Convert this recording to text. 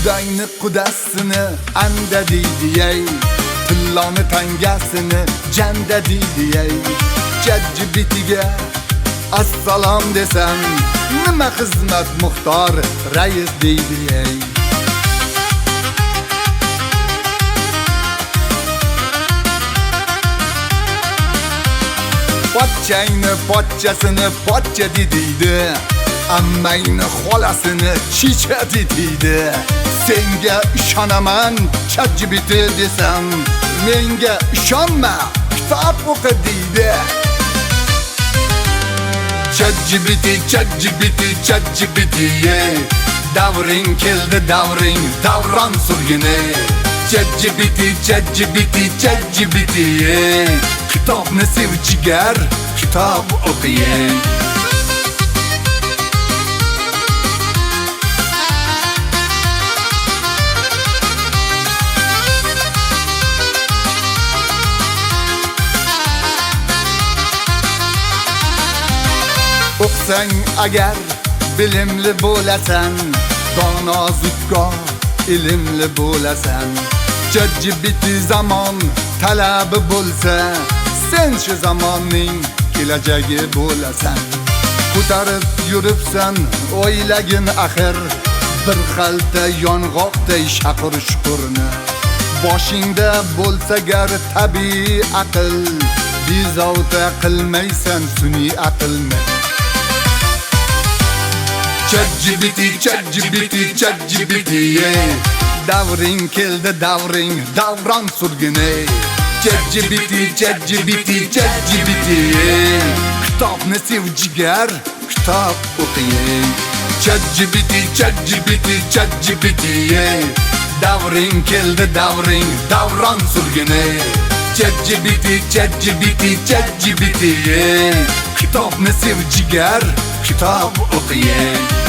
Qudayni qudasini anda deydi-yey, tilloni tangasini janda deydi-yey. ChatGPT'ga assalom desam, nima xizmat muxtor rais deydi-yey. Pochchangni pochchasini pochcha deydi, ammangni xolasini chicha deydi. Senga ishonaman ChatGPT desam, menga ishonma, kitob o'qi deydi. ChatGPT, davring keldi davring, davron surgini. ChatGPT, kitobni sev jigar, kitob o'qiying. O'qsang agar bilimli bo'lasan, dono zukko ilmli bo'lasan. ChatGPT zamon talabi bo'lsa, sen shu zamonning kelajagi bo'lasan. Ko'tarib yuribsan o'ylagin axir, bir xalta yong'oqday shaqir-shuqurni. Boshingda bo'lsa gar tabiiy aql, bezovta qilmaysan sun'iy aqlni. ChatGPT, davring keldi davring, davron surgini. ChatGPT, kitobni sev jigar, kitob o'qiying. ChatGPT, davring keldi davring, davron surgini. ChatGPT, kitobni sev jigar, kitob o'qiying.